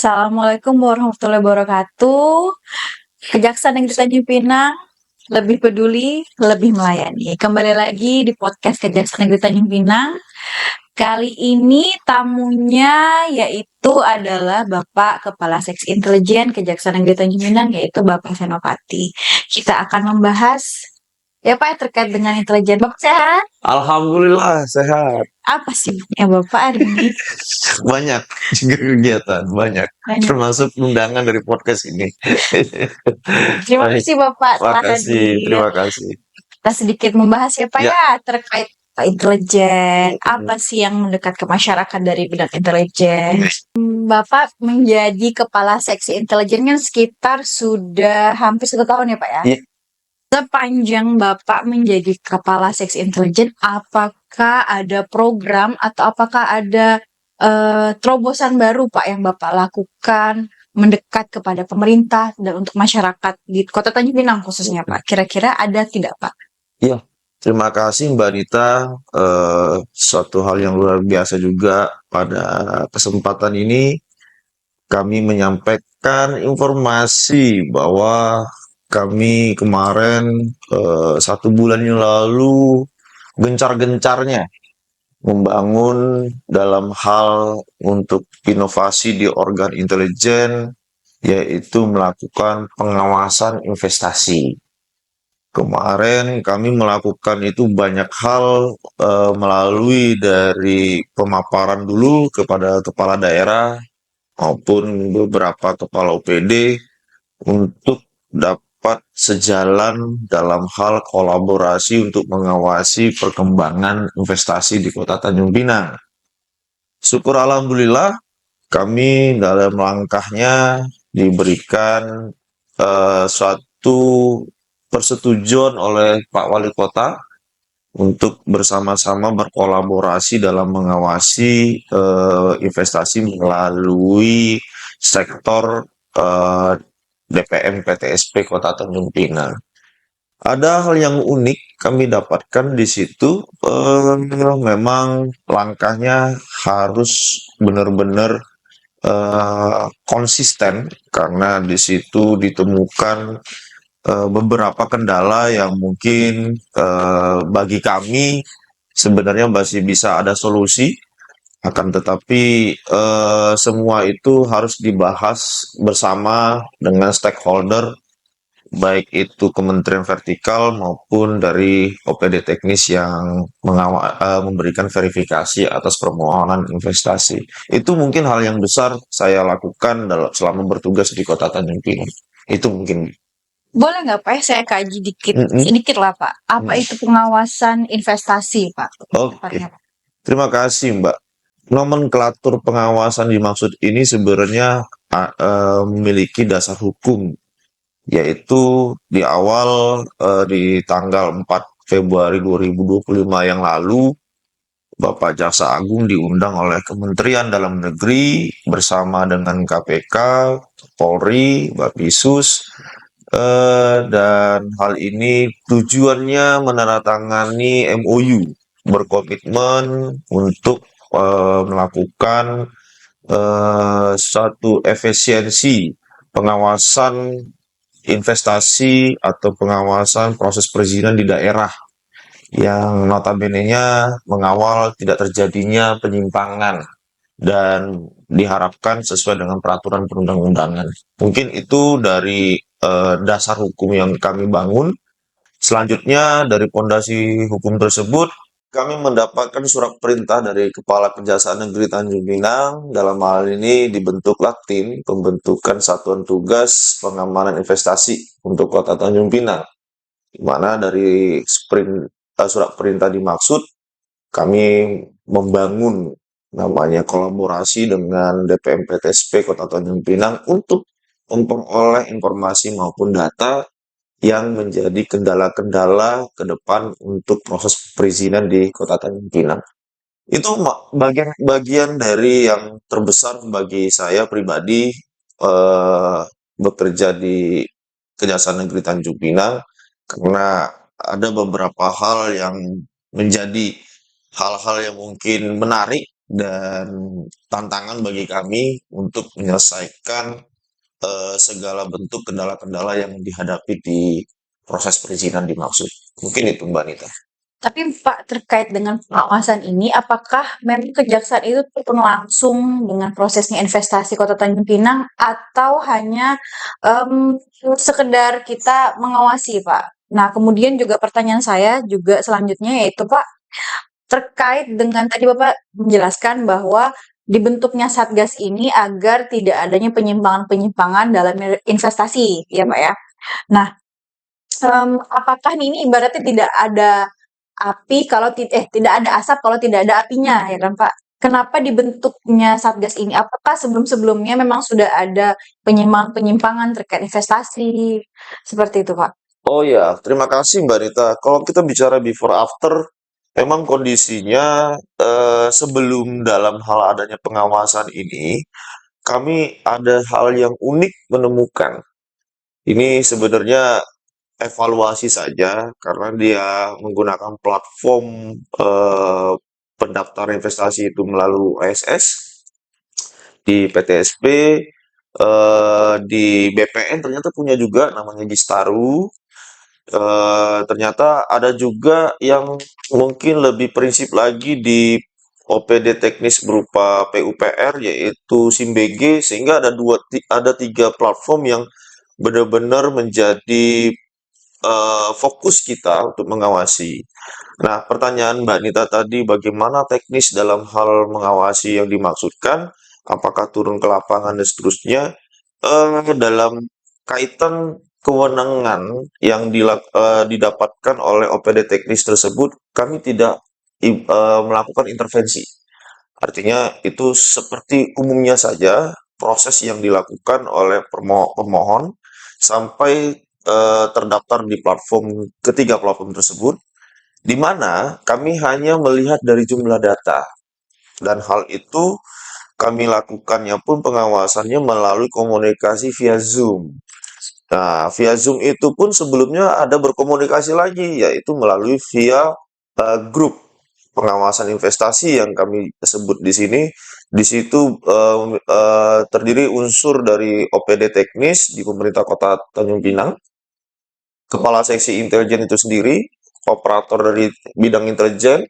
Assalamualaikum warahmatullahi wabarakatuh. Kejaksaan Negeri Tanjung Pinang, lebih peduli, lebih melayani. Kembali lagi di podcast Kejaksaan Negeri Tanjung Pinang. Kali ini tamunya yaitu adalah Bapak Kepala Seksi Intelijen Kejaksaan Negeri Tanjung Pinang, yaitu Bapak Senopati. Kita akan membahas ya Pak terkait dengan intelijen. Bapak sehat? Alhamdulillah sehat. Apa sibuknya Bapak hari ini? Banyak juga kegiatan, banyak. Banyak. Termasuk undangan dari podcast ini. Terima Baik, kasih Bapak telah terima hadir. kasih. Kita sedikit membahas ya Pak Ya. ya terkait intelijen. Apa sih yang mendekat ke masyarakat dari bidang intelijen? Bapak menjadi kepala seksi intelijen kan sekitar sudah hampir 1 tahun ya Pak ya? Iya. Sepanjang Bapak menjadi kepala seksi intelijen, apakah ada program atau apakah ada terobosan baru Pak yang Bapak lakukan mendekat kepada pemerintah dan untuk masyarakat di Kota Tanjung Pinang khususnya Pak? Kira-kira ada tidak Pak? Iya, terima kasih Mbak Anita. Suatu hal yang luar biasa juga pada kesempatan ini kami menyampaikan informasi bahwa kami kemarin 1 bulan yang lalu gencar-gencarnya membangun dalam hal untuk inovasi di organ intelijen, yaitu melakukan pengawasan investasi. Kemarin kami melakukan itu banyak hal melalui dari pemaparan dulu kepada kepala daerah maupun beberapa kepala OPD untuk dapat sejalan dalam hal kolaborasi untuk mengawasi perkembangan investasi di Kota Tanjung Pinang. Syukur alhamdulillah kami dalam langkahnya diberikan suatu persetujuan oleh Pak Wali Kota untuk bersama-sama berkolaborasi dalam mengawasi investasi melalui sektor DPM PTSP Kota Tanjung Pinang. Ada hal yang unik kami dapatkan di situ, memang langkahnya harus benar-benar konsisten karena di situ ditemukan beberapa kendala yang mungkin bagi kami sebenarnya masih bisa ada solusi, akan tetapi semua itu harus dibahas bersama dengan stakeholder, baik itu kementerian vertikal maupun dari OPD teknis yang memberikan verifikasi atas permohonan investasi. Itu mungkin hal yang besar saya lakukan selama bertugas di Kota Tanjung Pinang. Itu mungkin. Boleh nggak Pak saya kaji sedikit lah Pak. Apa itu pengawasan investasi Pak? Oke. Terima kasih Mbak. Nomenklatur pengawasan dimaksud ini sebenarnya memiliki dasar hukum, yaitu di awal di tanggal 4 Februari 2025 yang lalu, Bapak Jaksa Agung diundang oleh Kementerian Dalam Negeri bersama dengan KPK, Polri, Bapisus, dan hal ini tujuannya menandatangani MOU, berkomitmen untuk melakukan suatu efisiensi pengawasan investasi atau pengawasan proses perizinan di daerah yang notabene-nya mengawal tidak terjadinya penyimpangan dan diharapkan sesuai dengan peraturan perundang-undangan. Mungkin itu dari dasar hukum yang kami bangun. Selanjutnya dari fondasi hukum tersebut kami mendapatkan surat perintah dari Kepala Kejaksaan Negeri Tanjung Pinang. Dalam hal ini dibentuklah tim pembentukan satuan tugas pengamanan investasi untuk Kota Tanjung Pinang, di mana dari surat perintah dimaksud kami membangun namanya kolaborasi dengan DPM PTSP Kota Tanjung Pinang untuk memperoleh informasi maupun data yang menjadi kendala-kendala ke depan untuk proses perizinan di Kota Tanjung Pinang. Itu bagian dari yang terbesar bagi saya pribadi bekerja di Kejaksaan Negeri Tanjung Pinang, karena ada beberapa hal yang menjadi hal-hal yang mungkin menarik dan tantangan bagi kami untuk menyelesaikan segala bentuk kendala-kendala yang dihadapi di proses perizinan dimaksud. Mungkin itu Mbak Nita. Tapi Pak, terkait dengan pengawasan ini, apakah memang kejaksaan itu terhubung langsung dengan prosesnya investasi Kota Tanjung Pinang atau hanya sekedar kita mengawasi, Pak? Nah, kemudian juga pertanyaan saya juga selanjutnya yaitu Pak, terkait dengan tadi Bapak menjelaskan bahwa dibentuknya Satgas ini agar tidak adanya penyimpangan-penyimpangan dalam investasi, ya Pak ya. Nah, apakah ini ibaratnya tidak ada api kalau tidak ada asap kalau tidak ada apinya, ya kan Pak? Kenapa dibentuknya Satgas ini? Apakah sebelum-sebelumnya memang sudah ada penyimpangan-penyimpangan terkait investasi? Seperti itu, Pak. Oh ya, terima kasih Mbak Nita. Kalau kita bicara before after, memang kondisinya sebelum dalam hal adanya pengawasan ini, kami ada hal yang unik menemukan. Ini sebenarnya evaluasi saja karena dia menggunakan platform eh, pendaftar investasi itu melalui OSS di PTSP, di BPN ternyata punya juga namanya Gistaru. Ternyata ada juga yang mungkin lebih prinsip lagi di OPD teknis berupa PUPR yaitu SIMBG, sehingga ada tiga platform yang benar-benar menjadi fokus kita untuk mengawasi. Nah, pertanyaan Mbak Nita tadi, bagaimana teknis dalam hal mengawasi yang dimaksudkan? Apakah turun ke lapangan dan seterusnya? Dalam kaitan kewenangan yang didapatkan oleh OPD teknis tersebut, kami tidak melakukan intervensi. Artinya itu seperti umumnya saja proses yang dilakukan oleh pemohon sampai terdaftar di ketiga platform tersebut, di mana kami hanya melihat dari jumlah data, dan hal itu kami lakukannya pun pengawasannya melalui komunikasi via Zoom. Nah, via Zoom itu pun sebelumnya ada berkomunikasi lagi, yaitu melalui via grup pengawasan investasi yang kami sebut di sini. Di situ terdiri unsur dari OPD teknis di pemerintah Kota Tanjung Pinang, kepala seksi intelijen itu sendiri, operator dari bidang intelijen,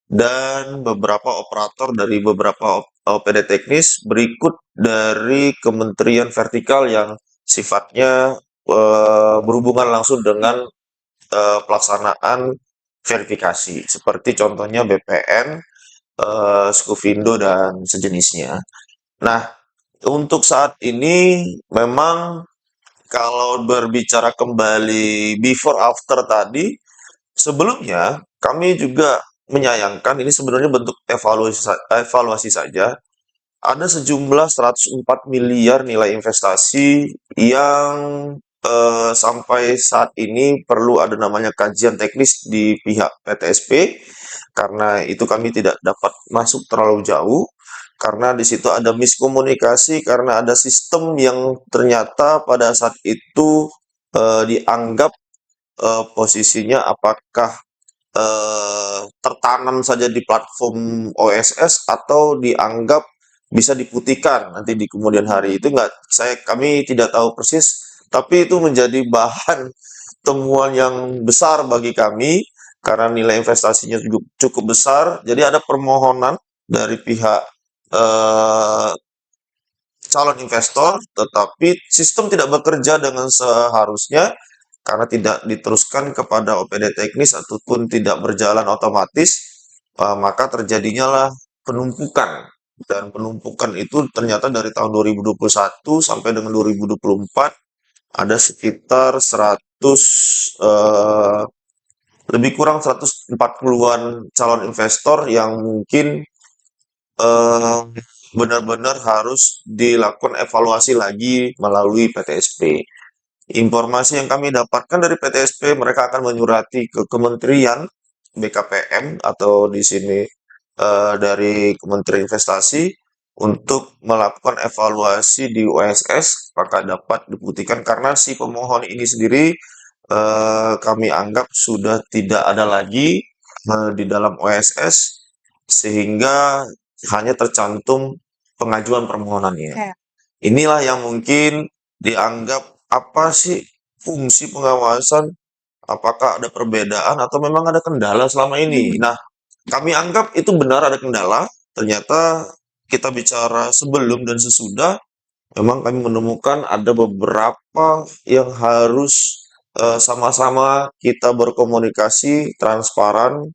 dan beberapa operator dari beberapa OPD teknis berikut dari kementerian vertikal yang sifatnya berhubungan langsung dengan pelaksanaan verifikasi, seperti contohnya BPN, Skufindo, dan sejenisnya. Nah, untuk saat ini memang kalau berbicara kembali before after tadi, sebelumnya kami juga menyayangkan ini sebenarnya bentuk evaluasi saja. Ada sejumlah 104 miliar nilai investasi yang sampai saat ini perlu ada namanya kajian teknis di pihak PTSP, karena itu kami tidak dapat masuk terlalu jauh karena di situ ada miskomunikasi karena ada sistem yang ternyata pada saat itu dianggap posisinya apakah tertanam saja di platform OSS atau dianggap bisa diputihkan nanti di kemudian hari. Itu nggak, kami tidak tahu persis, tapi itu menjadi bahan temuan yang besar bagi kami karena nilai investasinya cukup besar. Jadi ada permohonan dari pihak eh, calon investor, tetapi sistem tidak bekerja dengan seharusnya karena tidak diteruskan kepada OPD teknis ataupun tidak berjalan otomatis, maka terjadinya lah penumpukan. Dan penumpukan itu ternyata dari tahun 2021 sampai dengan 2024 ada sekitar 100, lebih kurang 140-an calon investor yang mungkin eh, benar-benar harus dilakukan evaluasi lagi melalui PTSP. Informasi yang kami dapatkan dari PTSP, mereka akan menyurati ke Kementerian BKPM atau di sini dari Kementerian Investasi untuk melakukan evaluasi di OSS, apakah dapat dibuktikan karena si pemohon ini sendiri kami anggap sudah tidak ada lagi di dalam OSS, sehingga hanya tercantum pengajuan permohonannya. Oke. Inilah yang mungkin dianggap apa sih fungsi pengawasan, apakah ada perbedaan atau memang ada kendala selama ini. Nah, kami anggap itu benar ada kendala, ternyata kita bicara sebelum dan sesudah, memang kami menemukan ada beberapa yang harus sama-sama kita berkomunikasi, transparan,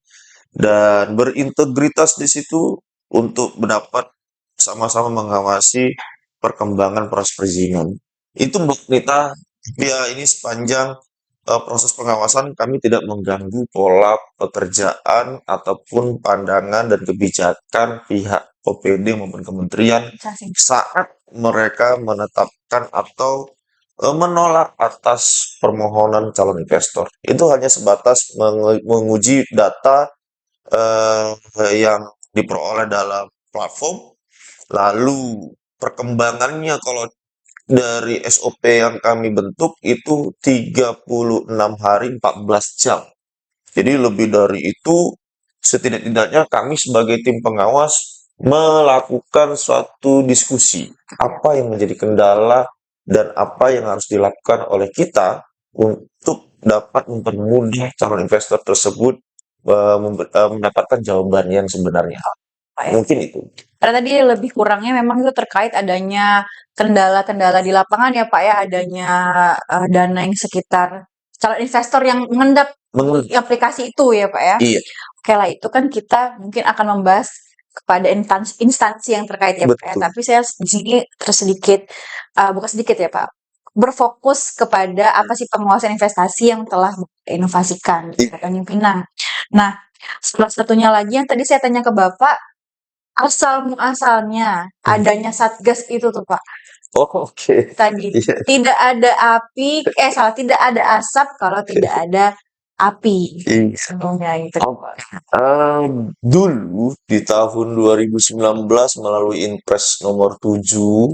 dan berintegritas di situ untuk mendapat sama-sama mengawasi perkembangan proses perizinan. Itu Mbak Nita, ya ini sepanjang proses pengawasan kami tidak mengganggu pola pekerjaan ataupun pandangan dan kebijakan pihak OPD maupun kementerian saat mereka menetapkan atau menolak atas permohonan calon investor. Itu hanya sebatas menguji data yang diperoleh dalam platform, lalu perkembangannya kalau dari SOP yang kami bentuk itu 36 hari 14 jam. Jadi lebih dari itu, setidak-tidaknya kami sebagai tim pengawas melakukan suatu diskusi. Apa yang menjadi kendala dan apa yang harus dilakukan oleh kita untuk dapat mempermudah calon investor tersebut mendapatkan jawaban yang sebenarnya. Mungkin itu. Karena tadi lebih kurangnya memang itu terkait adanya kendala-kendala di lapangan ya Pak ya, adanya dana yang sekitar calon investor yang mengendap Menurut aplikasi itu ya Pak ya. iya, Oke lah, itu kan kita mungkin akan membahas kepada instansi yang terkait ya Pak ya. betul. Tapi saya di sini sedikit, bukan sedikit ya Pak, berfokus kepada apa sih penguasaan investasi yang telah inovasikan di Tanjung Pinang. Nah, salah satunya lagi yang tadi saya tanya ke Bapak, asal muasalnya adanya Satgas itu tuh Pak. Oh, oke. Tadi Iya. tidak ada api, tidak ada asap kalau tidak ada api. Iya. Sebelumnya gitu. Dulu di tahun 2019 melalui Inpres nomor 7,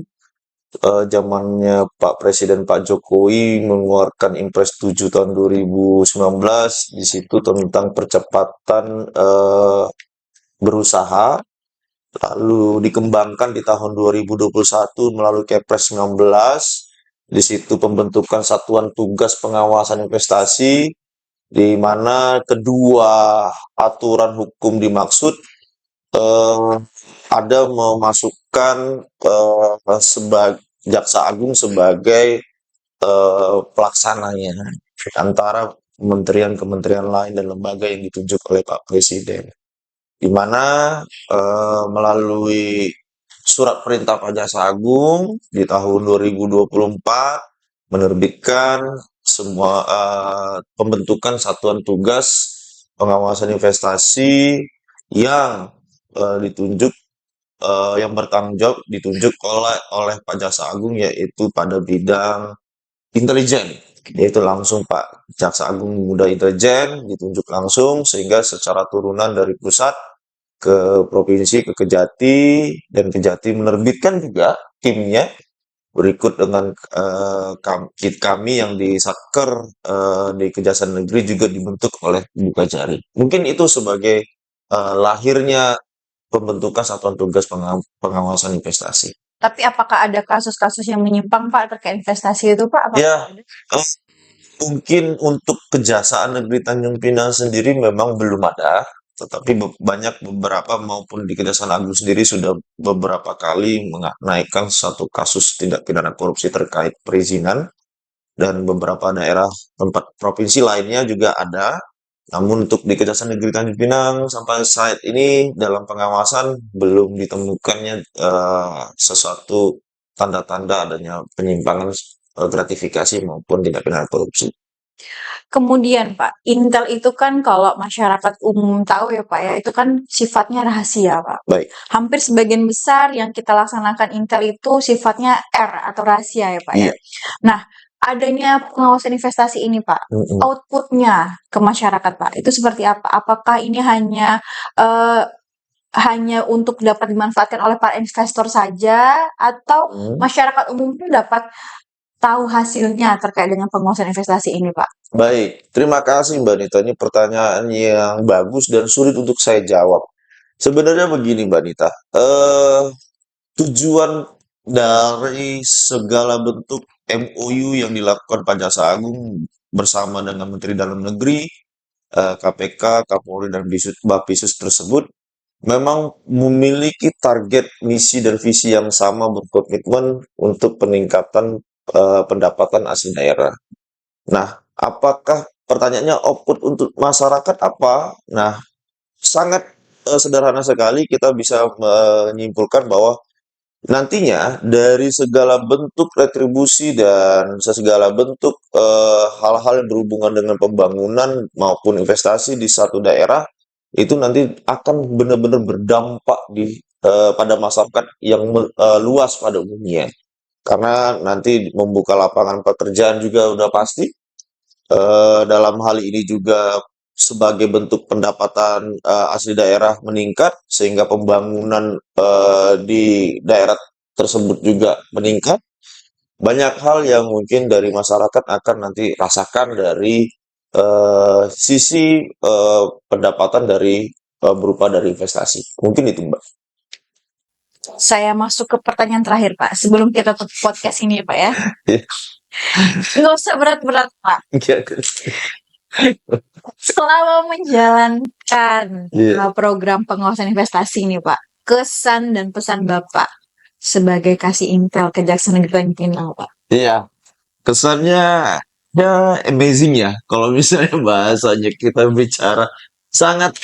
zamannya Pak Presiden Pak Jokowi mengeluarkan Inpres 7 tahun 2019, di situ tentang percepatan berusaha, lalu dikembangkan di tahun 2021 melalui Kepres 19, di situ pembentukan Satuan Tugas Pengawasan Investasi, di mana kedua aturan hukum dimaksud ada memasukkan sebagai Jaksa Agung sebagai pelaksananya antara kementerian-kementerian lain dan lembaga yang ditunjuk oleh Pak Presiden, di mana melalui surat perintah Pak Jaksa Agung di tahun 2024 menerbitkan semua pembentukan satuan tugas pengawasan investasi yang ditunjuk yang bertanggung jawab ditunjuk oleh Pak Jaksa Agung, yaitu pada bidang intelijen, yaitu langsung Pak Jaksa Agung Muda Intelijen ditunjuk langsung, sehingga secara turunan dari pusat ke provinsi, ke Kejati, dan Kejati menerbitkan juga timnya berikut dengan kami yang di Satker di Kejaksaan Negeri juga dibentuk oleh Buka Jari. Mungkin itu sebagai lahirnya pembentukan Satuan Tugas Pengawasan Investasi. Tapi apakah ada kasus-kasus yang menyimpang Pak terkait investasi itu Pak? Apakah Ya, ada? mungkin untuk Kejaksaan Negeri Tanjung Pinang sendiri memang belum ada, tetapi banyak beberapa maupun di Kejaksaan Agung sendiri sudah beberapa kali menaikkan satu kasus tindak pidana korupsi terkait perizinan, dan beberapa daerah tempat provinsi lainnya juga ada. Namun untuk di Kejaksaan Negeri Tanjung Pinang sampai saat ini dalam pengawasan belum ditemukannya sesuatu tanda-tanda adanya penyimpangan gratifikasi maupun tindak pidana korupsi. Kemudian Pak, Intel itu kan kalau masyarakat umum tahu ya Pak ya, itu kan sifatnya rahasia Pak. Baik. Hampir sebagian besar yang kita laksanakan Intel itu sifatnya R atau rahasia ya Pak ya. Iya. Nah, adanya pengawasan investasi ini Pak, outputnya ke masyarakat Pak, itu seperti apa? Apakah ini hanya untuk dapat dimanfaatkan oleh para investor saja, atau masyarakat umum pun dapat tahu hasilnya terkait dengan penguasaan investasi ini Pak? Baik, terima kasih Mbak Nita. Ini pertanyaan yang bagus dan sulit untuk saya jawab. Sebenarnya begini Mbak Nita, tujuan dari segala bentuk MOU yang dilakukan Pak Jaksa Agung bersama dengan Menteri Dalam Negeri, KPK, Kapolri, dan Bapisus tersebut memang memiliki target, misi, dan visi yang sama berkomitmen untuk peningkatan pendapatan asli daerah. Nah, apakah pertanyaannya output untuk masyarakat apa? Nah, sangat sederhana sekali kita bisa menyimpulkan bahwa nantinya dari segala bentuk retribusi dan segala bentuk hal-hal yang berhubungan dengan pembangunan maupun investasi di satu daerah itu nanti akan benar-benar berdampak pada masyarakat yang luas pada umumnya. Karena nanti membuka lapangan pekerjaan juga udah pasti. Dalam hal ini juga sebagai bentuk pendapatan asli daerah meningkat sehingga pembangunan di daerah tersebut juga meningkat. Banyak hal yang mungkin dari masyarakat akan nanti rasakan dari sisi pendapatan dari berupa dari investasi. Mungkin itu, Mbak. Saya masuk ke pertanyaan terakhir, Pak. Sebelum kita tutup podcast ini, Pak ya. Nggak usah berat-berat, Pak. Selama menjalankan Iya. program pengawasan investasi ini, Pak, kesan dan pesan Bapak sebagai kasih intel Kejaksaan Negeri Tanjung Pinang, Pak. Iya, kesannya ya amazing ya. Kalau misalnya bahasanya kita bicara sangat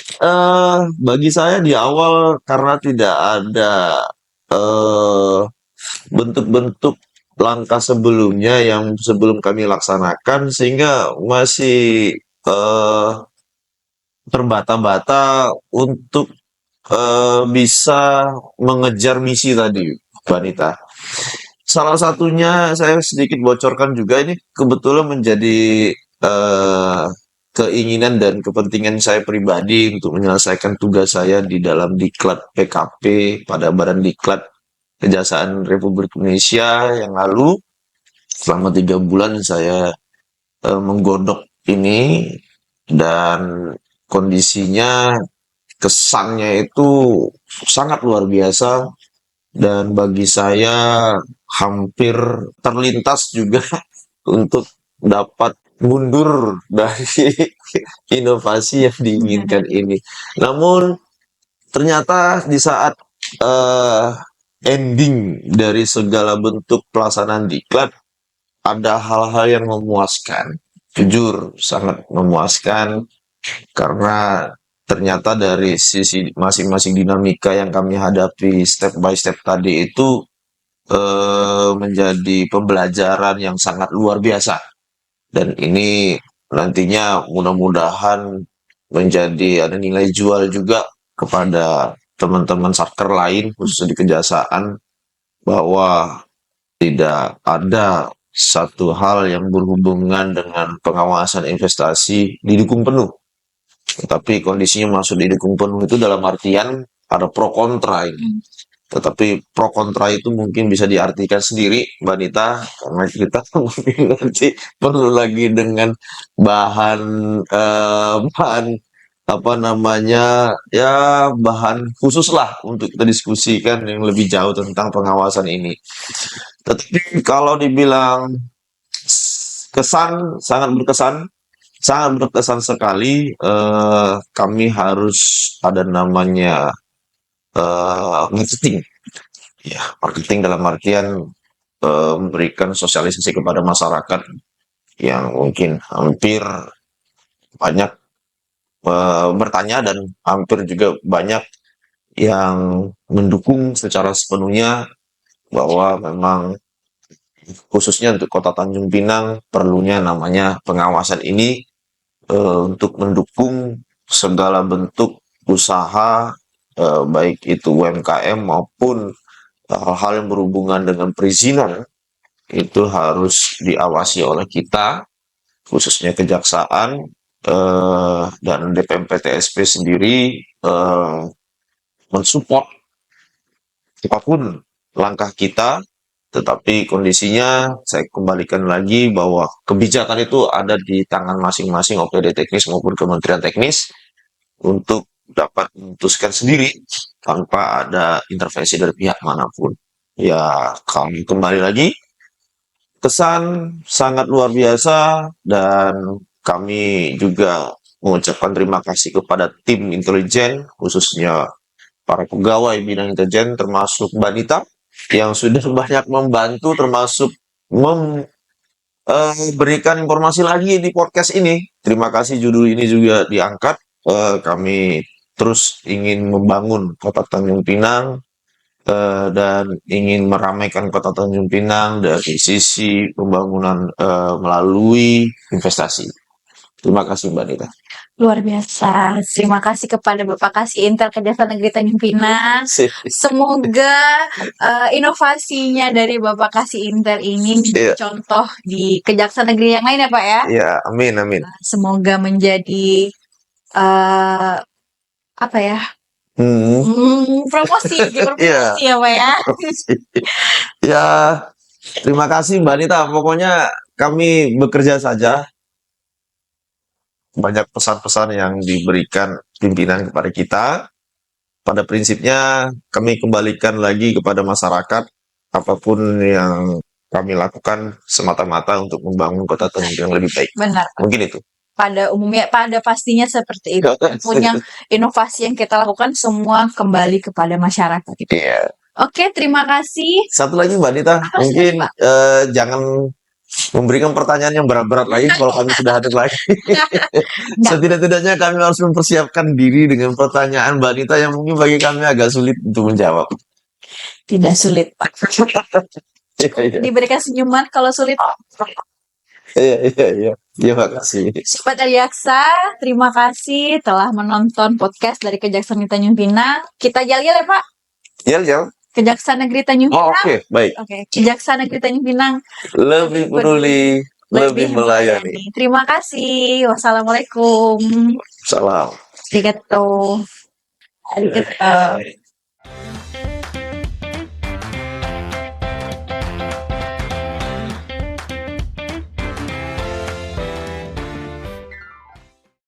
bagi saya di awal karena tidak ada eh, bentuk-bentuk langkah sebelumnya yang sebelum kami laksanakan sehingga masih eh, terbata-bata untuk bisa mengejar misi tadi, wanita. Salah satunya saya sedikit bocorkan juga ini kebetulan menjadi eh, keinginan dan kepentingan saya pribadi untuk menyelesaikan tugas saya di dalam Diklat PKP pada Badan Diklat Kejaksaan Republik Indonesia yang lalu. Selama 3 bulan saya menggodok ini dan kondisinya kesannya itu sangat luar biasa dan bagi saya hampir terlintas juga untuk dapat mundur dari inovasi yang diinginkan ini. Namun ternyata di saat eh, ending dari segala bentuk pelaksanaan diklat ada hal-hal yang memuaskan. Jujur sangat memuaskan karena ternyata dari sisi masing-masing dinamika yang kami hadapi step by step tadi itu menjadi pembelajaran yang sangat luar biasa. Dan ini nantinya mudah-mudahan menjadi ada nilai jual juga kepada teman-teman satker lain khususnya di kejaksaan bahwa tidak ada satu hal yang berhubungan dengan pengawasan investasi didukung penuh. Tetapi kondisinya masuk didukung penuh itu dalam artian ada pro kontra ini. Tetapi pro kontra itu mungkin bisa diartikan sendiri, Mbak Nita, karena kita mungkin nanti perlu lagi dengan bahan bahan apa namanya ya bahan khusus lah untuk kita diskusikan yang lebih jauh tentang pengawasan ini. Tetapi kalau dibilang kesan sangat berkesan sekali. Kami harus ada namanya marketing. Ya, marketing dalam artian memberikan sosialisasi kepada masyarakat yang mungkin hampir banyak bertanya dan hampir juga banyak yang mendukung secara sepenuhnya bahwa memang khususnya untuk Kota Tanjung Pinang perlunya namanya pengawasan ini untuk mendukung segala bentuk usaha baik itu UMKM maupun hal-hal yang berhubungan dengan perizinan itu harus diawasi oleh kita, khususnya kejaksaan dan DPMPTSP sendiri mensupport apapun langkah kita, tetapi kondisinya saya kembalikan lagi bahwa kebijakan itu ada di tangan masing-masing OPD teknis maupun Kementerian Teknis untuk dapat memutuskan sendiri tanpa ada intervensi dari pihak manapun. Ya, kami kembali lagi, kesan sangat luar biasa dan kami juga mengucapkan terima kasih kepada tim intelijen, khususnya para pegawai bidang intelijen termasuk Mbak Nita yang sudah banyak membantu termasuk berikan informasi lagi di podcast ini. Terima kasih judul ini juga diangkat. Kami terus ingin membangun Kota Tanjung Pinang dan ingin meramaikan Kota Tanjung Pinang dari sisi pembangunan melalui investasi. Terima kasih Mbak Nita. Luar biasa. Terima kasih kepada Bapak Kasih Intel Kejaksaan Negeri Tanjung Pinang. Semoga inovasinya dari Bapak Kasih Intel ini menjadi Iya, contoh di Kejaksaan Negeri yang lain ya Pak ya. iya, amin, amin. Semoga menjadi eh apa ya? Promosi, Iya, promosi ya Pak ya. ya, terima kasih Mbak Nita. Pokoknya kami bekerja saja. Banyak pesan-pesan yang diberikan pimpinan kepada kita. Pada prinsipnya, kami kembalikan lagi kepada masyarakat, apapun yang kami lakukan semata-mata untuk membangun Kota Tanjung yang lebih baik. Benar. Mungkin itu. Pada umumnya, pada pastinya seperti itu. Punya inovasi yang kita lakukan semua kembali kepada masyarakat. Iya. Oke, terima kasih. Satu lagi Mbak Nita, Apa sih, mungkin Pak? jangan memberikan pertanyaan yang berat-berat lagi kalau kami sudah hadir lagi. Enggak, Setidak-tidaknya kami harus mempersiapkan diri dengan pertanyaan Mbak Nita yang mungkin bagi kami agak sulit untuk menjawab. tidak sulit, Pak. Iya, iya. Diberikan senyuman kalau sulit. Iya, iya, iya. Iya, makasih. Sobat Adiaksa, terima kasih telah menonton podcast dari Kejaksaan Negeri Tanjung Pinang. Kita yel-yel ya, Pak. Yel. Kejaksaan Negeri Tanjung Oh, Pinang. oke, baik. Oke, Kejaksaan Negeri Tanjung Pinang Lebih peduli, lebih melayani. Terima kasih. Wassalamualaikum. Salam. Arigato. Arigato.